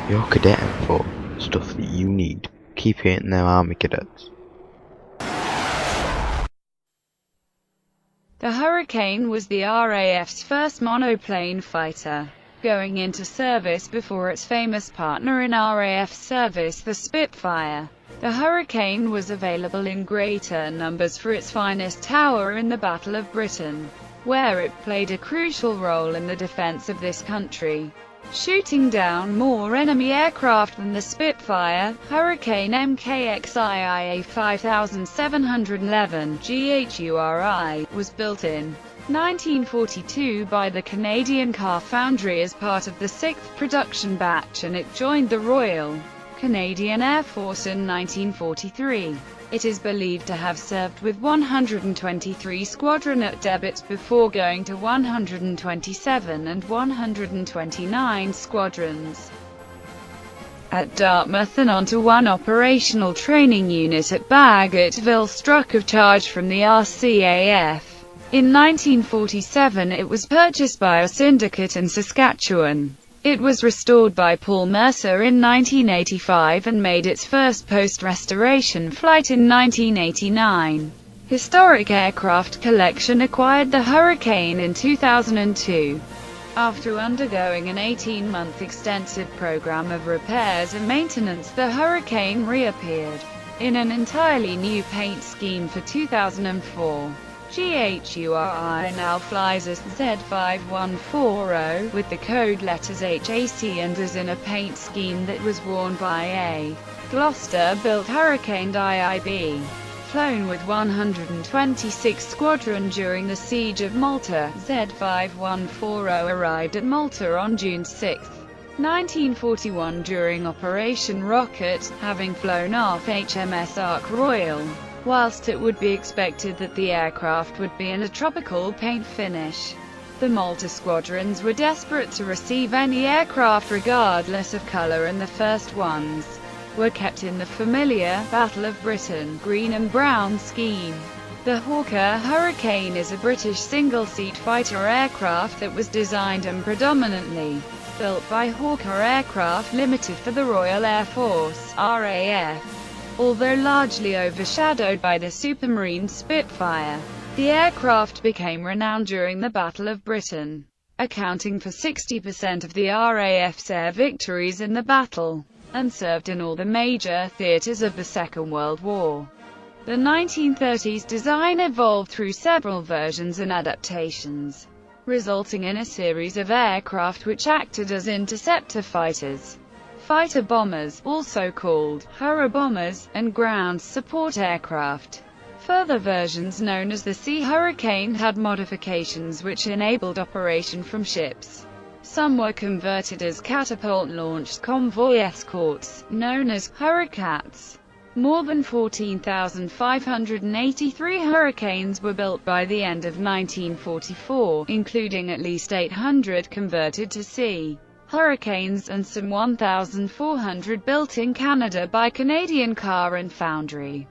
You're cadetting for stuff that you need. Keep hitting them army cadets. The Hurricane was the RAF's first monoplane fighter, going into service before its famous partner in RAF service, the Spitfire. The Hurricane was available in greater numbers for its finest tower in the Battle of Britain, where it played a crucial role in the defense of this country, shooting down more enemy aircraft than the Spitfire. Hurricane Mk XIIa 5711 G-HURI was built in 1942 by the Canadian Car Foundry as part of the 6th production batch, and it joined the Royal Canadian Air Force in 1943. It is believed to have served with 123 Squadron at Debert before going to 127 and 129 Squadrons at Dartmouth and onto one operational training unit at Bagotville, struck of charge from the RCAF. In 1947 it was purchased by a syndicate in Saskatchewan. It was restored by Paul Mercer in 1985 and made its first post-restoration flight in 1989. Historic Aircraft Collection acquired the Hurricane in 2002. After undergoing an 18-month extensive program of repairs and maintenance, the Hurricane reappeared in an entirely new paint scheme for 2004. G-HURI now flies as Z5140 with the code letters HAC and is in a paint scheme that was worn by a Gloucester-built Hurricane IIB. Flown with 126 Squadron during the Siege of Malta, Z5140 arrived at Malta on June 6, 1941 during Operation Rocket, having flown off HMS Ark Royal. Whilst it would be expected that the aircraft would be in a tropical paint finish, the Malta Squadrons were desperate to receive any aircraft regardless of colour, and the first ones were kept in the familiar Battle of Britain green and brown scheme. The Hawker Hurricane is a British single-seat fighter aircraft that was designed and predominantly built by Hawker Aircraft Limited for the Royal Air Force (RAF). Although largely overshadowed by the Supermarine Spitfire, the aircraft became renowned during the Battle of Britain, accounting for 60% of the RAF's air victories in the battle, and served in all the major theatres of the Second World War. The 1930s design evolved through several versions and adaptations, resulting in a series of aircraft which acted as interceptor fighters, fighter bombers, also called Hurrah bombers, and ground support aircraft. Further versions known as the Sea Hurricane had modifications which enabled operation from ships. Some were converted as catapult-launched convoy escorts, known as Hurricats. More than 14,583 Hurricanes were built by the end of 1944, including at least 800 converted to Sea Hurricanes, and some 1,400 built in Canada by Canadian Car Foundry.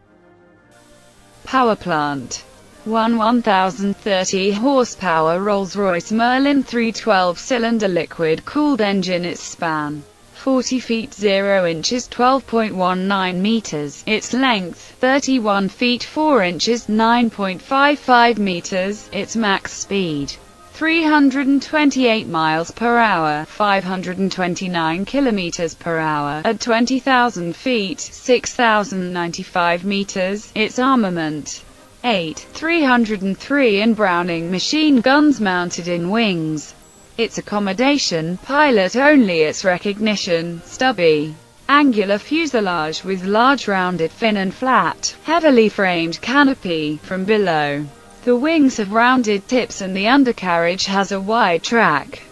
Power plant. One 1,030 horsepower Rolls-Royce Merlin 312-cylinder liquid-cooled engine. Its span 40 feet 0 inches 12.19 meters, its length 31 feet 4 inches 9.55 meters, its max speed 328 miles per hour, 529 kilometers per hour, at 20,000 feet, 6,095 meters. Its armament: 8 303 and Browning machine guns mounted in wings. Its accommodation: pilot only. Its recognition: stubby, angular fuselage with large rounded fin and flat, heavily framed canopy from below. The wings have rounded tips and the undercarriage has a wide track.